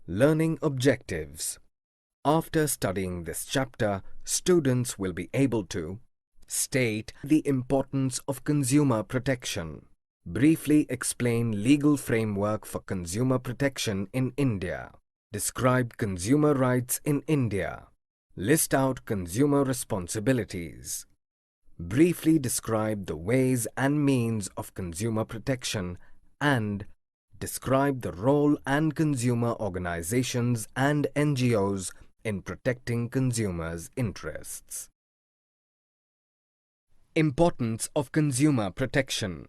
Learning objectives. After studying this chapter, students will be able to state the importance of consumer protection, briefly explain legal framework for consumer protection in India, describe consumer rights in India, list out consumer responsibilities, briefly describe the ways and means of consumer protection, and describe the role and consumer organizations and NGOs in protecting consumers' interests. Importance of consumer protection.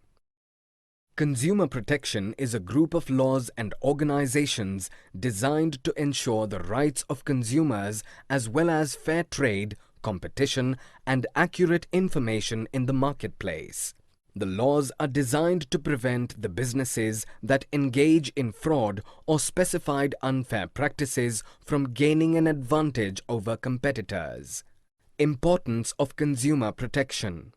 Consumer protection is a group of laws and organizations designed to ensure the rights of consumers as well as fair trade, competition, and accurate information in the marketplace. The laws are designed to prevent the businesses that engage in fraud or specified unfair practices from gaining an advantage over competitors. Importance of consumer protection.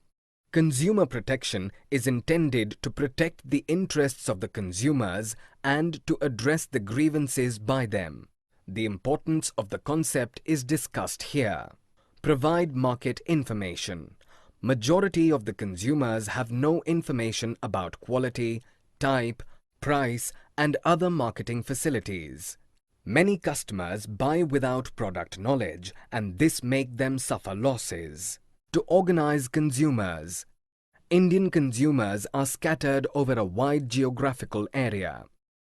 Consumer protection is intended to protect the interests of the consumers and to address the grievances by them. The importance of the concept is discussed here. Provide market information. Majority of the consumers have no information about quality, type, price, and other marketing facilities. Many customers buy without product knowledge, and this makes them suffer losses. To organize consumers. Indian consumers are scattered over a wide geographical area.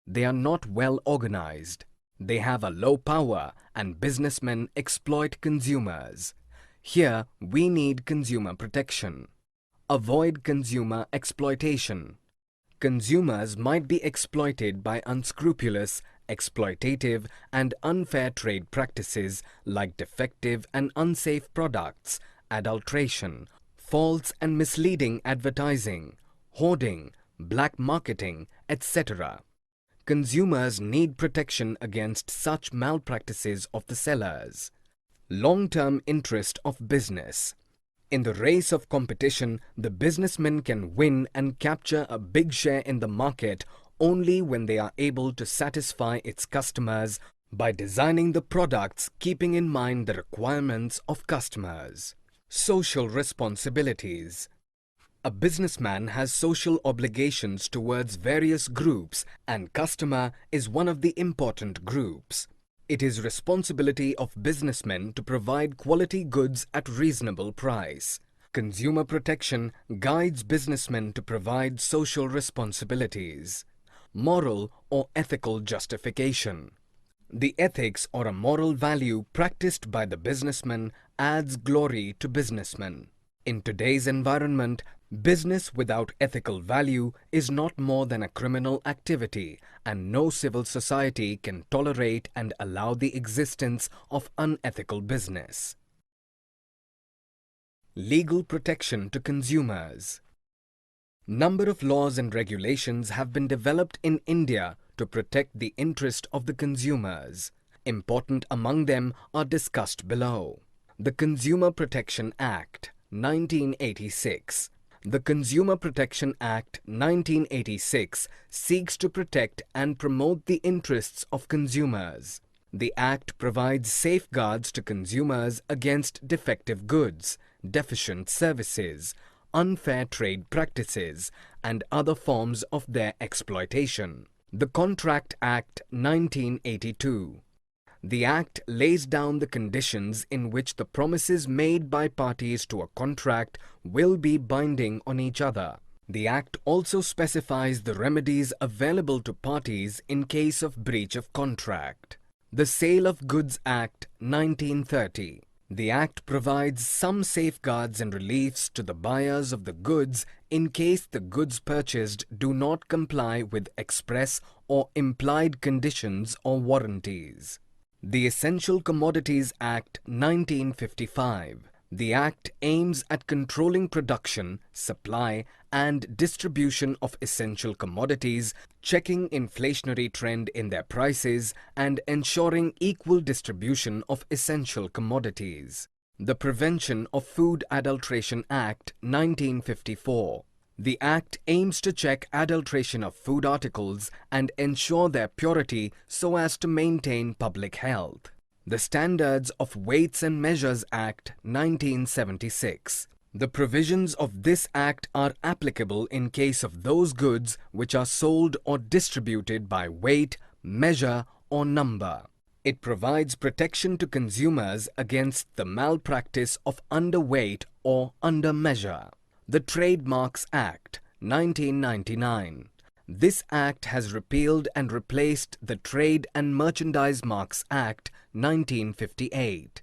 They are not well organized. They have a low power, and businessmen exploit consumers. Here, we need consumer protection. Avoid consumer exploitation. Consumers might be exploited by unscrupulous, exploitative, and unfair trade practices like defective and unsafe products, adulteration, false and misleading advertising, hoarding, black marketing, etc. Consumers need protection against such malpractices of the sellers. Long-term interest of business. In the race of competition, the businessman can win and capture a big share in the market only when they are able to satisfy its customers by designing the products keeping in mind the requirements of customers. Social responsibilities. A businessman has social obligations towards various groups, and customer is one of the important groups. It is responsibility of businessmen to provide quality goods at reasonable price. Consumer protection guides businessmen to provide social responsibilities. Moral or ethical justification. The ethics or a moral value practiced by the businessman adds glory to businessmen. In today's environment, business without ethical value is not more than a criminal activity, and no civil society can tolerate and allow the existence of unethical business. Legal protection to consumers. Number of laws and regulations have been developed in India to protect the interest of the consumers. Important among them are discussed below. The Consumer Protection Act, 1986. The Consumer Protection Act 1986 seeks to protect and promote the interests of consumers. The Act provides safeguards to consumers against defective goods, deficient services, unfair trade practices, and other forms of their exploitation. The Contract Act 1982. The Act lays down the conditions in which the promises made by parties to a contract will be binding on each other. The Act also specifies the remedies available to parties in case of breach of contract. The Sale of Goods Act 1930. The Act provides some safeguards and reliefs to the buyers of the goods in case the goods purchased do not comply with express or implied conditions or warranties. The Essential Commodities Act 1955. The Act aims at controlling production, supply, and distribution of essential commodities, checking inflationary trend in their prices, and ensuring equal distribution of essential commodities. The Prevention of Food Adulteration Act 1954. The Act aims to check adulteration of food articles and ensure their purity so as to maintain public health. The Standards of Weights and Measures Act 1976. The provisions of this Act are applicable in case of those goods which are sold or distributed by weight, measure, or number. It provides protection to consumers against the malpractice of underweight or undermeasure. The Trademarks Act 1999. This Act has repealed and replaced the Trade and Merchandise Marks Act 1958.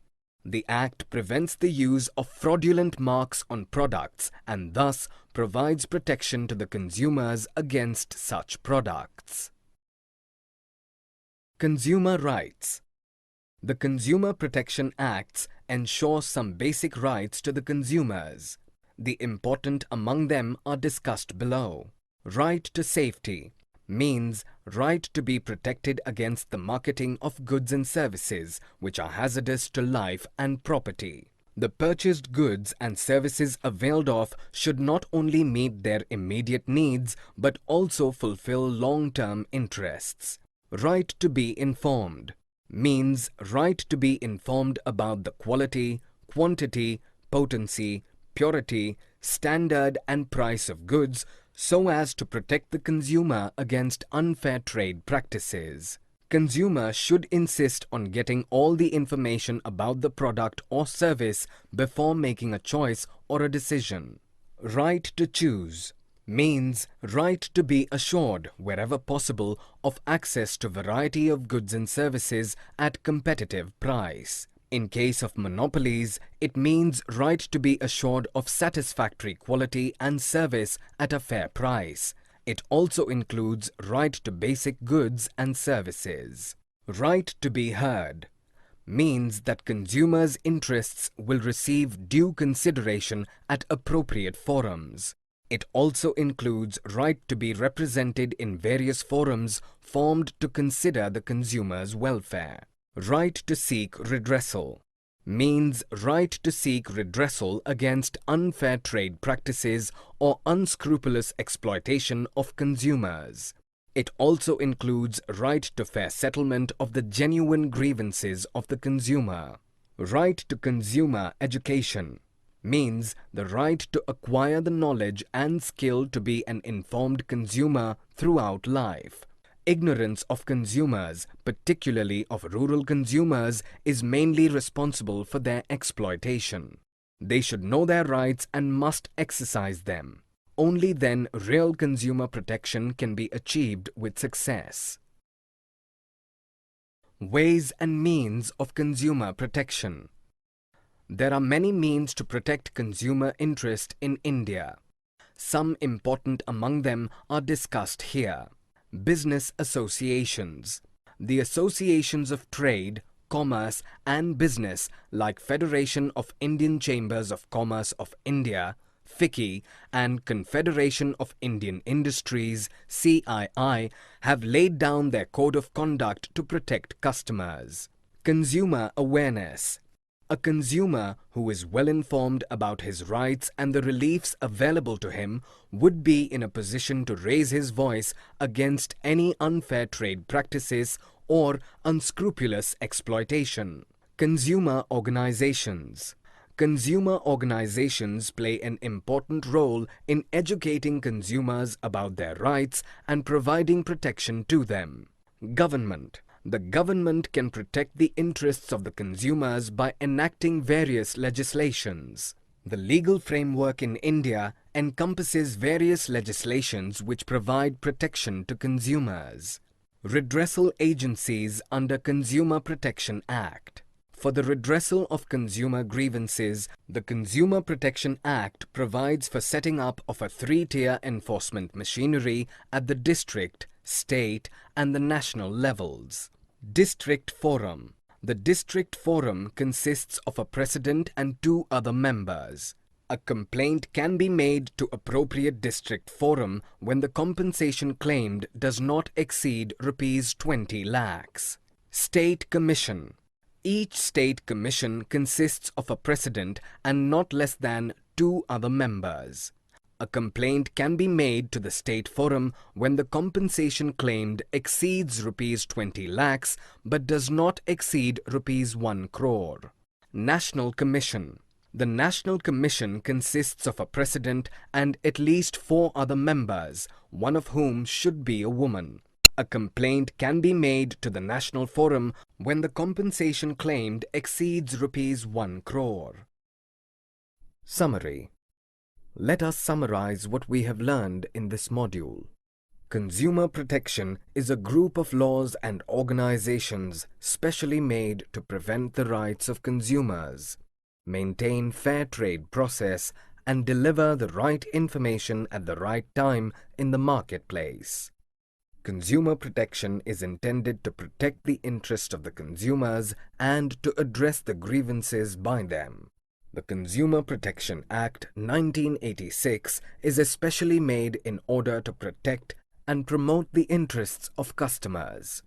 The Act prevents the use of fraudulent marks on products and thus provides protection to the consumers against such products. Consumer rights. The Consumer Protection Acts ensure some basic rights to the consumers. The important among them are discussed below. Right to safety means right to be protected against the marketing of goods and services which are hazardous to life and property. The purchased goods and services availed of should not only meet their immediate needs but also fulfill long-term interests. Right to be informed means right to be informed about the quality, quantity, potency, purity, standard and price of goods so as to protect the consumer against unfair trade practices. Consumers should insist on getting all the information about the product or service before making a choice or a decision. Right to choose means right to be assured, wherever possible, of access to variety of goods and services at competitive price. In case of monopolies, it means right to be assured of satisfactory quality and service at a fair price. It also includes right to basic goods and services. Right to be heard means that consumers' interests will receive due consideration at appropriate forums. It also includes right to be represented in various forums formed to consider the consumer's welfare. Right to seek redressal means right to seek redressal against unfair trade practices or unscrupulous exploitation of consumers. It also includes right to fair settlement of the genuine grievances of the consumer. Right to consumer education means the right to acquire the knowledge and skill to be an informed consumer throughout life. Ignorance of consumers, particularly of rural consumers, is mainly responsible for their exploitation. They should know their rights and must exercise them. Only then real consumer protection can be achieved with success. Ways and means of consumer protection. There are many means to protect consumer interest in India. Some important among them are discussed here. Business associations. The associations of trade, commerce and business like Federation of Indian Chambers of Commerce of India, FICCI, and Confederation of Indian Industries, CII, have laid down their code of conduct to protect customers. Consumer awareness. A consumer who is well informed about his rights and the reliefs available to him would be in a position to raise his voice against any unfair trade practices or unscrupulous exploitation. Consumer organizations. Consumer organizations play an important role in educating consumers about their rights and providing protection to them. Government. The government can protect the interests of the consumers by enacting various legislations. The legal framework in India encompasses various legislations which provide protection to consumers. Redressal agencies under Consumer Protection Act. For the redressal of consumer grievances, the Consumer Protection Act provides for setting up of a three-tier enforcement machinery at the district, state, and the national levels. District Forum. The District Forum consists of a president and 2 other members. A complaint can be made to appropriate district forum when the compensation claimed does not exceed Rs 20 lakhs. State Commission. Each state commission consists of a president and not less than 2 other members. A complaint can be made to the State Forum when the compensation claimed exceeds rupees 20 lakhs but does not exceed rupees 1 crore. National Commission. The National Commission consists of a president and at least 4 other members, one of whom should be a woman. A complaint can be made to the National Forum when the compensation claimed exceeds rupees 1 crore. Summary. Let us summarize what we have learned in this module. Consumer protection is a group of laws and organizations specially made to prevent the rights of consumers, maintain fair trade process, and deliver the right information at the right time in the marketplace. Consumer protection is intended to protect the interest of the consumers and to address the grievances by them. The Consumer Protection Act 1986 is especially made in order to protect and promote the interests of customers.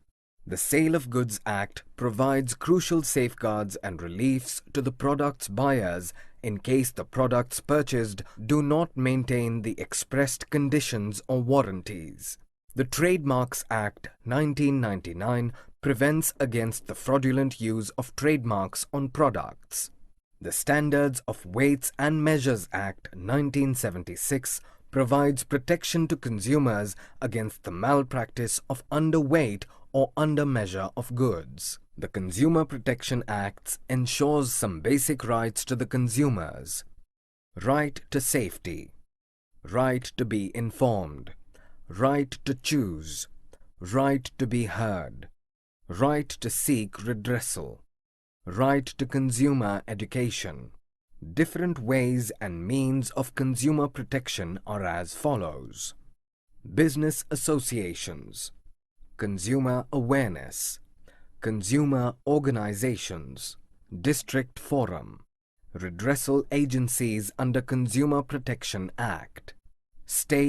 The Sale of Goods Act provides crucial safeguards and reliefs to the product's buyers in case the products purchased do not maintain the expressed conditions or warranties. The Trademarks Act 1999 prevents against the fraudulent use of trademarks on products. The Standards of Weights and Measures Act 1976 provides protection to consumers against the malpractice of underweight or undermeasure of goods. The Consumer Protection Act ensures some basic rights to the consumers. Right to safety, right to be informed, right to choose, right to be heard, right to seek redressal, right to consumer education. Different ways and means of consumer protection are as follows. Business associations, consumer awareness, consumer organizations, district forum, redressal agencies under Consumer Protection Act, state